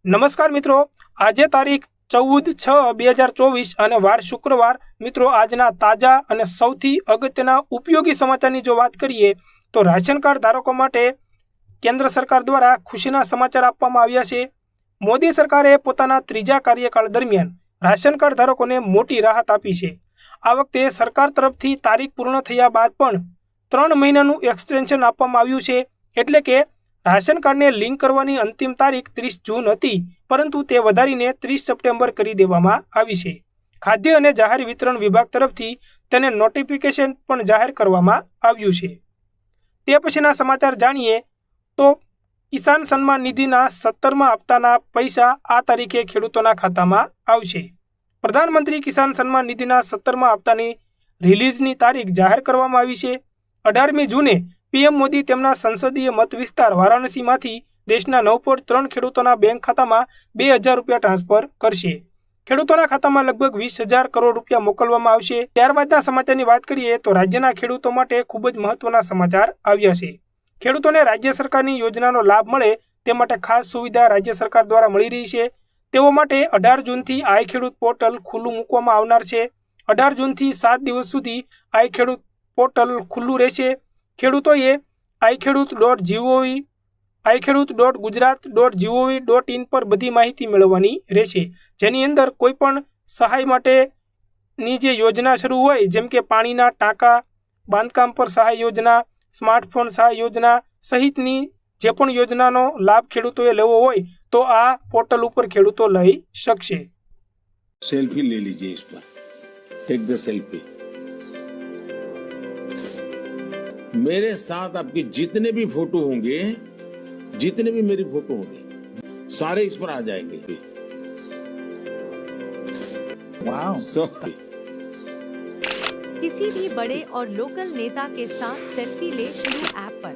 નમસ્કાર મિત્રો, આજે તારીખ 14/6/2024 અને વાર શુક્રવાર। મિત્રો, આજના તાજા અને સૌથી અગત્યના ઉપયોગી સમાચારની જો વાત કરીએ તો રાશન કાર્ડ ધારકો માટે કેન્દ્ર સરકાર દ્વારા ખુશીના સમાચાર આપવામાં આવ્યા છે। મોદી સરકારે પોતાના ત્રીજા કાર્યકાળ દરમિયાન રાશન કાર્ડ ધારકોને મોટી રાહત આપી છે। આ વખતે સરકાર તરફથી તારીખ પૂર્ણ થયા બાદ પણ 3 મહિનાનું એક્સટેન્શન આપવામાં આવ્યું છે। એટલે કે રાશન કાર્ડને લિંક કરવાની અંતિમ તારીખ 30 જૂન હતી, પરંતુ તે વધારીને 30 સપ્ટેમ્બર કરી દેવામાં આવી છે। ખાદ્ય અને જાહેર વિતરણ વિભાગ તરફથી તેને નોટિફિકેશન પણ જાહેર કરવામાં આવ્યું છે। તે પછીના સમાચાર જાણીએ તો કિસાન સન્માન નિધિના 17મા હપ્તાના પૈસા આ તારીખે ખેડૂતોના ખાતામાં આવશે। પ્રધાનમંત્રી કિસાન સન્માન નિધિના 17મા હપ્તાની રિલીઝની તારીખ જાહેર કરવામાં આવી છે। 18મી જૂને પીએમ મોદી તેમના સંસદીય મત વિસ્તાર વારાણસીમાંથી દેશના 9.3 ખેડૂતોના બેંક ખાતામાં 2000 રૂપિયા ટ્રાન્સફર કરશે। ખેડૂતોના ખાતામાં લગભગ 20,000 કરોડ રૂપિયા મોકલવામાં આવશે। ત્યારબાદના સમાચારની વાત કરીએ તો રાજ્યના ખેડૂતો માટે ખૂબ જ મહત્વના સમાચાર આવ્યા છે। ખેડૂતોને રાજ્ય સરકારની યોજનાનો લાભ મળે તે માટે ખાસ સુવિધા રાજ્ય સરકાર દ્વારા મળી રહી છે। તેઓ માટે 18 જૂનથી આઈ ખેડૂત પોર્ટલ ખુલ્લું મૂકવામાં આવનાર છે। 18 જૂનથી 7 દિવસ સુધી આઈ ખેડૂત પોર્ટલ ખુલ્લું રહેશે। ખેડૂતોએ iKheduत.gov, iKheduत.gujarat.gov.in પર બધી માહિતી મેળવવાની રહેશે, જેની અંદર કોઈ પણ સહાય માટેની જે યોજના શરૂ હોય, જેમ કે પાણીના ટાંકા, બાંધકામ પર સહાય યોજના, સ્માર્ટફોન સહાય યોજના સહિતની જે પણ યોજનાનો લાભ ખેડૂતોએ લેવો હોય તો આ પોર્ટલ ઉપર ખેડૂતો લઈ શકશે। सेल्फी ले लीजिए, इस पर टेक द सेल्फी। मेरे साथ आपके जितने भी फोटो होंगे, जितने भी मेरी फोटो होंगे, सारे इस पर आ जाएंगे। वाह! किसी भी बड़े और लोकल नेता के साथ सेल्फी ले शुरू ऐप पर